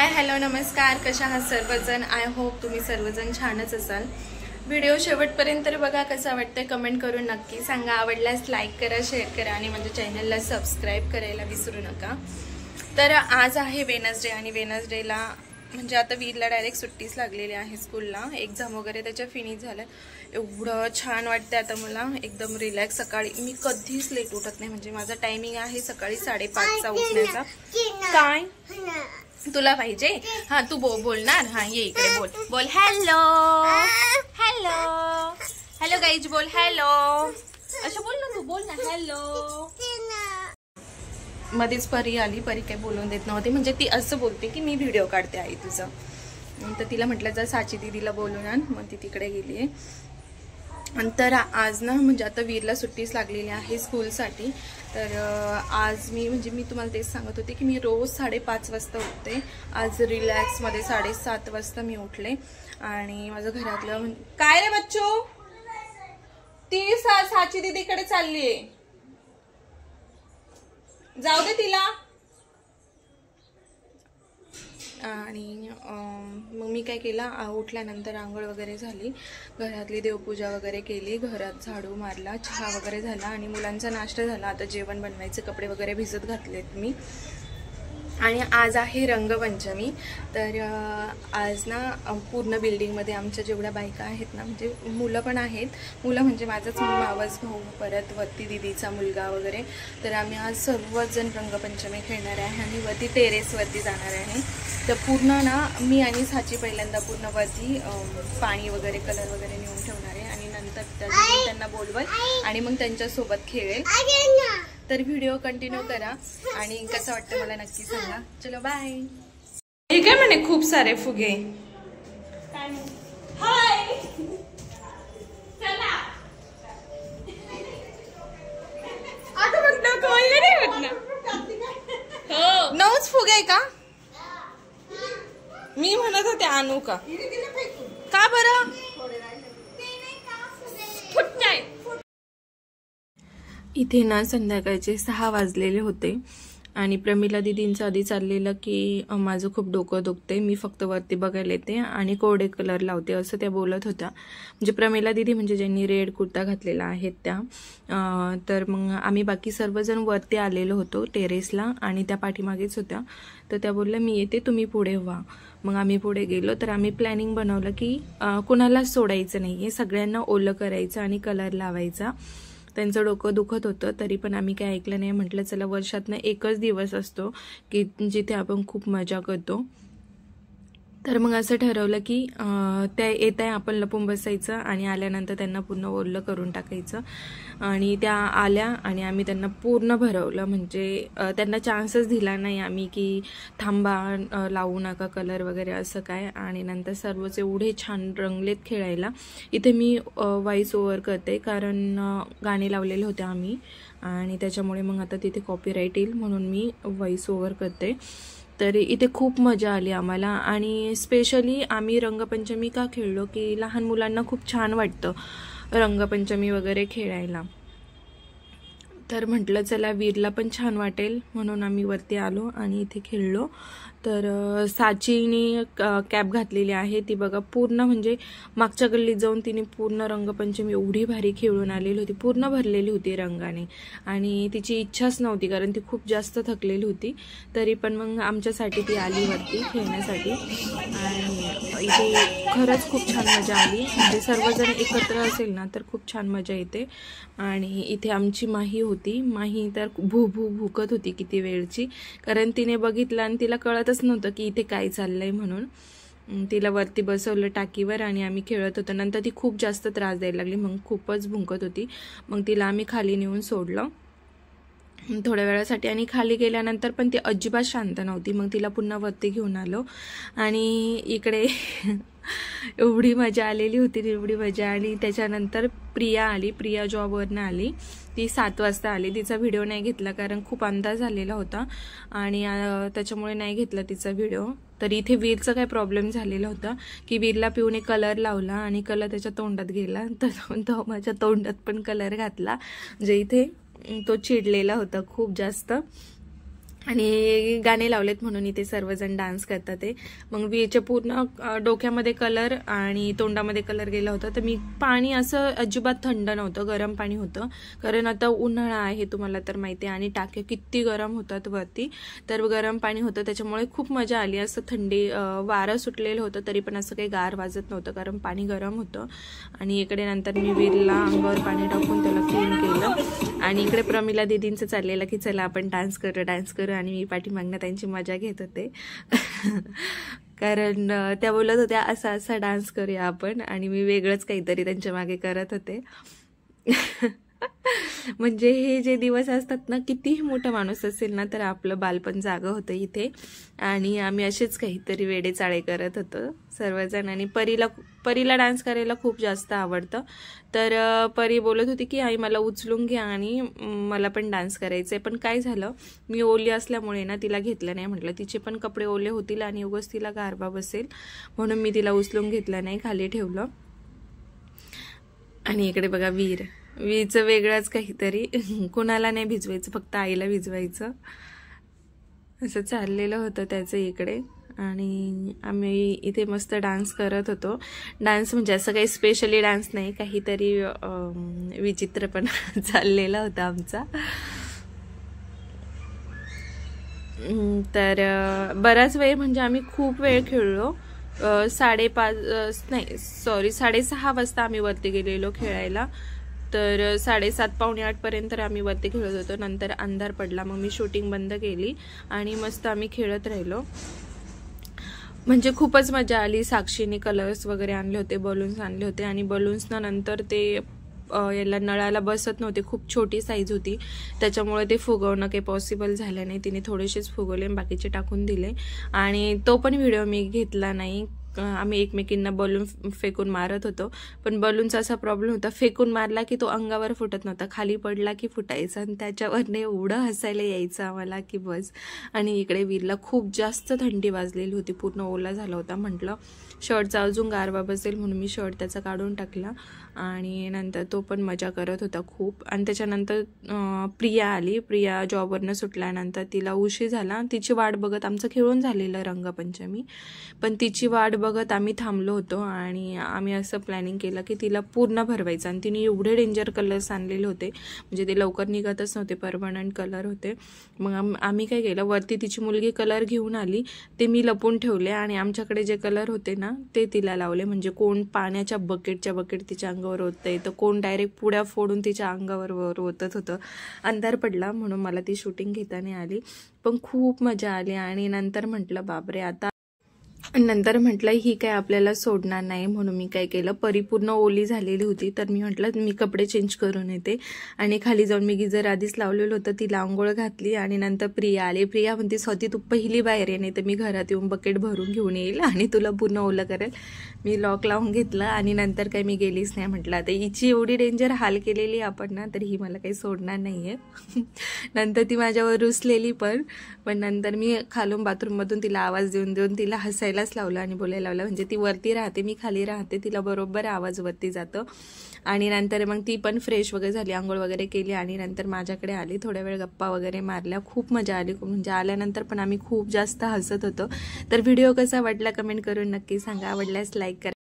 Hi hello नमस्कार, कशा आहात सर्वजण। आय होप तुम्ही सर्वजण छानच असाल। व्हिडिओ शेवटपर्यंत बघा, कसा वाटतंय कमेंट करून नक्की सांगा। आवडल्यास लाईक करा, शेअर करा आणि माझ्या चॅनलला सबस्क्राइब करायला विसरू नका। तर आज आहे वेनसडे आणि वेनसडेला म्हणजे आता वीरला डायरेक्ट सुट्टीच लागलेली आहे स्कूलला। एक्झाम वगैरे त्याच्या फिनिश झाल्या। एवढं छान वाटतं आता मला, एकदम रिलॅक्स। सकाळी मी कधीच लेट उठत नाही, म्हणजे माझा टायमिंग आहे सकाळी 5:30 चा उठण्याचा। काय तुला पाहिजे? हाँ तू बोलणार। हाँ ये इकडे बोल बोल हेलो हेलो हेलो गाइज बोल हेलो। अच्छा बोल ना, तू बोल ना हेलो। मध्येच परी आली, परी काही बोलून देत नव्हती, म्हणजे ती असं बोलते की मी व्हिडिओ काढते आई तुझा। तर तिला म्हटलं जा साची दीदीला बोलून आण, मग ती तिकडे गेली आहे। तर आज ना म्हणजे आता वीरला सुट्टीच लागलेली आहे स्कूलसाठी। तर आज मी तुम्हाला तेच सांगत होते की मी रोज 5:30 वाजता उठते। आज रिलॅक्समध्ये 7:30 वाजता मी उठले आणि माझं घरातलं काय रे बच्चो, ती साची दीदीकडे चालली आहे, जाऊ दे तिला। आणि मग मी काय केलं, उठल्यानंतर आंघोळ वगैरे झाली, घरातली देवपूजा वगैरे केली, घरात झाडू मारला, चहा वगैरे झाला आणि मुलांचा नाश्ता झाला। आता जेवण बनवायचे, कपडे वगैरे भिजत घातलेत मी। आणि आज आहे रंगपंचमी। तर आज ना पूर्ण बिल्डिंगमध्ये आमच्या जेवढ्या बायका आहेत ना, म्हणजे मुलं पण आहेत, मुलं म्हणजे माझाच मावस भाऊ, परत वरती दीदीचा मुलगा वगैरे। तर आम्ही आज सर्वजण रंगपंचमी खेळणार आहे आणि वरती टेरेसवरती जाणार आहे। तर पूर्ण ना मी आणि साची पहिल्यांदा पूर्ण वरती पाणी वगैरे कलर वगैरे नेऊन ठेवणार आहे आणि नंतर त्यांना बोलवल आणि मग त्यांच्यासोबत खेळेल। तर व्हिडिओ कंटिन्यू करा आणि कसं वाटतं मला नक्की सांगा। चलो बाय। हे काय म्हणे खूप सारे फुगे। हाय चला आता म्हटलं कोणी नाही होत ना। हो 9च फुगे आहे का? मी म्हणत होते आणू का बरं? फुटताय। इथे ना संध्याकाळचे 6 वाजलेले होते आणि प्रमिला दीदींचं आधी चाललेलं की माझं खूप डोकं दुखते, मी फक्त वरती बघायला येते आणि कोरडे कलर लावते असं त्या बोलत होत्या। म्हणजे प्रमिला दीदी म्हणजे ज्यांनी रेड कुर्ता घातलेला आहे त्या। तर मग आम्ही बाकी सर्वजण वरती आलेलो होतो टेरेसला आणि त्या पाठीमागेच होत्या। तर त्या बोलल्या मी येते, तुम्ही पुढे व्हा। मग आम्ही पुढे गेलो। तर आम्ही प्लॅनिंग बनवलं की कुणालाच सोडायचं नाही आहे, सगळ्यांना ओलं करायचं आणि कलर लावायचा। त्यांचं डोकं दुखत होतं तरी पण आम्ही काय ऐकलं नाही। म्हटलं चला वर्षातनं एकच दिवस असतो की जिथे आपण खूप मजा करतो। तर मग असं ठरवलं की त्या येत आहे आपण लपून बसायचं आणि आल्यानंतर त्यांना पूर्ण ओलं करून टाकायचं। आणि त्या आल्या आणि आम्ही त्यांना पूर्ण भरवलं, म्हणजे त्यांना चान्सच दिला नाही आम्ही की थांबा लावू नका कलर वगैरे असं काय। आणि नंतर सर्वच एवढे छान रंगलेत खेळायला। इथे मी व्हॉइस ओव्हर करते कारण गाणे लावलेले होते आम्ही आणि त्याच्यामुळे मग आता तिथे कॉपीराईट येईल म्हणून मी व्हॉइस ओव्हर करते। तर इथे खूप मजा आली आम्हाला आणि स्पेशली आम्ही रंगपंचमी का खेळलो की लहान मुलांना खूप छान वाटतं रंगपंचमी वगैरे खेळायला। तर म्हटलं चला वीरला पण छान वाटेल म्हणून आम्ही वरती आलो आणि इथे खेळलो। तर साचीने कॅप घातलेली आहे, ती बघा पूर्ण म्हणजे मागच्या गल्लीत जाऊन तिने पूर्ण रंगपंचमी एवढी भारी खेळून आलेली होती, पूर्ण भरलेली होती रंगाने आणि तिची इच्छाच नव्हती कारण ती खूप जास्त थकलेली होती। तरी पण मग आमच्यासाठी ती आली वरती खेळण्यासाठी आणि इथे खरंच खूप छान मजा आली। म्हणजे सर्वजण एकत्र असेल ना तर खूप छान मजा येते। आणि इथे आमची माही होती, माही तर भू भू भुकत होती किती वेळची, कारण तिने बघितलं आणि तिला कळतच नव्हतं की इथे काय चाललंय म्हणून। तिला वरती बसवलं टाकीवर आणि आम्ही खेळत होतो। नंतर ती खूप जास्त त्रास द्यायला लागली, मग खूपच भुंकत होती। मग तिला आम्ही खाली नेऊन सोडलं थोड्या वेळासाठी आणि खाली गेल्यानंतर पण ती अजिबात शांत नव्हती। मग तिला पुन्हा वरती घेऊन आलो आणि इकडे एवढी मजा आलेली होती, एवढी मजा आली। त्याच्यानंतर प्रिया आली, प्रिया जॉबवरनं आली, ती 7 वाजता आली। तिचा व्हिडिओ नाही घेतला कारण खूप अंदाज झालेला होता आणि त्याच्यामुळे नाही घेतला तिचा व्हिडिओ। तर इथे वीरचा काय प्रॉब्लेम झालेला होता की वीरला पिऊने कलर लावला आणि कलर त्याच्या तोंडात गेला, तर तो माझ्या तोंडात पण कलर घातला, जे इथे तो चिडलेला होता खूप जास्त। आणि गाणे लावलेत म्हणून इथे सर्वजण डान्स करतात ते. मग वीच्या पूर्ण डोक्यामध्ये कलर आणि तोंडामध्ये कलर गेला होता. तर मी पाणी असं अजिबात थंड नव्हतं, गरम पाणी होतं, कारण आता उन्हाळा आहे तुम्हाला तर माहिती आहे, आणि टाक्या किती गरम होतात वरती, तर गरम पाणी होतं, त्याच्यामुळे खूप मजा आली. असं थंडी वारं सुटलेलं होतं तरी पण असं काही गार वाजत नव्हतं कारण पाणी गरम होतं. आणि इकडे नंतर मी वीरला अंगावर पाणी टाकून त्याला क्लीन केलं. आणि इकडे प्रमिला दीदींचं चाललेलं की चला आपण डान्स करू आणि मी पाठीमागनं त्यांची मजा घेत होते. कारण त्या बोलत होत्या असा असा डान्स करूया आपण, आणि मी वेगळंच काहीतरी त्यांच्या मागे करत होते. म्हणजे हे जे दिवस असतात ना, कितीही मोठा माणूस असेल ना तर आपलं बालपण जागं होतं इथे, आणि आम्ही असेच काहीतरी वेडे चाळे करत होतो सर्वजण. आणि परीला डान्स करायला खूप जास्त आवडतं, तर परी बोलत होती की आई मला उचलून घ्या आणि मला पण डान्स करायचं आहे. पण काय झालं, मी ओली असल्यामुळे ना तिला घेतलं नाही. म्हटलं तिचे पण कपडे ओले होतील आणि उगाच तिला गारवा बसेल, म्हणून मी तिला उचलून घेतलं नाही, खाली ठेवलं. आणि इकडे बघा वीरचं वेगळंच काहीतरी, कुणाला नाही भिजवायचं, फक्त आईला भिजवायचं, असं चाललेलं होतं त्याचं इकडे. आणि आम्ही इथे मस्त डान्स करत होतो. डान्स म्हणजे असं काही स्पेशली डान्स नाही, काहीतरी विचित्रपणा चाललेला होता आमचा. तर बराच वेळ म्हणजे आम्ही खूप वेळ खेळलो. 6:30 वाजता आम्ही वरती गेलेलो खेळायला. तर 7:30 पावणे 8 पर्यंत आम्ही वरती खेळत होतो. नंतर अंधार पडला, मग मी शूटिंग बंद केली आणि मस्त आम्ही खेळत राहिलो. म्हणजे खूपच मजा आली. साक्षीने कलर्स वगैरे आणले होते, बलून्स आणले होते, आणि बलून्सना नंतर ते याला नळाला बसत नव्हते, खूप छोटी साईज होती, त्याच्यामुळे ते फुगवणं काही पॉसिबल झालं नाही. तिने थोडेसेच फुगवले, बाकीचे टाकून दिले, आणि तो पण व्हिडिओ मी घेतला नाही. आम्ही एकमेकींना बलून फेकून मारत होतो, पण बलूनचा असा प्रॉब्लेम होता, फेकून मारला की तो अंगावर फुटत नव्हता, खाली पडला की फुटायचा, आणि त्याच्यावरने एवढं हसायला यायचं आम्हाला की बस. आणि इकडे वीरला खूप जास्त थंडी वाजलेली होती, पूर्ण ओला झाला होता. म्हटलं शर्टचा अजून गारवा बसेल म्हणून मी शर्ट त्याचा काढून टाकला, आणि नंतर तो पण मजा करत होता खूप. आणि त्याच्यानंतर प्रिया आली. प्रिया जॉबवरनं सुटल्यानंतर तिला उशीर झाला, तिची वाट बघत, आमचं खेळून झालेलं रंगपंचमी, पण तिची वाट बघत आम्ही थांबलो होतो. आणि आम्ही असं प्लॅनिंग केलं की तिला पूर्ण भरवायचं, आणि तिने एवढे डेंजर कलर्स आणलेले होते, म्हणजे ते लवकर निघतच नव्हते, परमनंट कलर होते. मग आम्ही काय केलं, वरती तिची मुलगी कलर घेऊन आली, ते मी लपून ठेवले, आणि आमच्याकडे जे कलर होते ना ते तिला लावले. म्हणजे कोण पाण्याच्या बकेटच्या बकेट तिच्या अंगावर ओतते, तर कोण डायरेक्ट पुड्या फोडून तिच्या अंगावर ओतत होतं. अंधार पडला म्हणून मला ती शूटिंग घेता नाही आली, पण खूप मजा आली. आणि नंतर म्हटलं बापरे, आता नंतर म्हटलं ही काय आपल्याला सोडणार नाही, म्हणून मी काय केलं, परिपूर्ण ओली झालेली होती, तर मी म्हटलं मी कपडे चेंज करून येते, आणि खाली जाऊन मी गिजर आधीच लावलेलं होतं, तिला आंघोळ घातली. आणि नंतर प्रिया आली. प्रिया म्हणते स्वती तू पहिली बाहेर ये, नाही तर मी घरात येऊन बकेट भरून घेऊन येईल आणि तुला पूर्ण ओलं करेल. मी लॉक लावून घेतलं, आणि नंतर काय मी गेलीच नाही. म्हटलं आता हिची एवढी डेंजर हाल केलेली आपण ना, तर ही मला काही सोडणार नाही आहे. नंतर ती माझ्यावर रुसलेली, पण नंतर मी खालून बाथरूममधून तिला आवाज देऊन तिला हसायलाच लावलं आणि बोलायला लावलं. म्हणजे ती वरती राहते, मी खाली राहते, तिला बरोबर आवाज वरती जातं. आणि नंतर मग ती पण फ्रेश वगैरे झाली, आंघोळ वगैरे केली, आणि नंतर माझ्याकडे आली. थोड्या वेळ गप्पा वगैरे मारल्या, खूप मजा आली. म्हणजे आल्यानंतर पण आम्ही खूप जास्त हसत होतो. तर व्हिडिओ कसा वाटला कमेंट करून नक्की सांगा. आवडल्यास लाईक करा.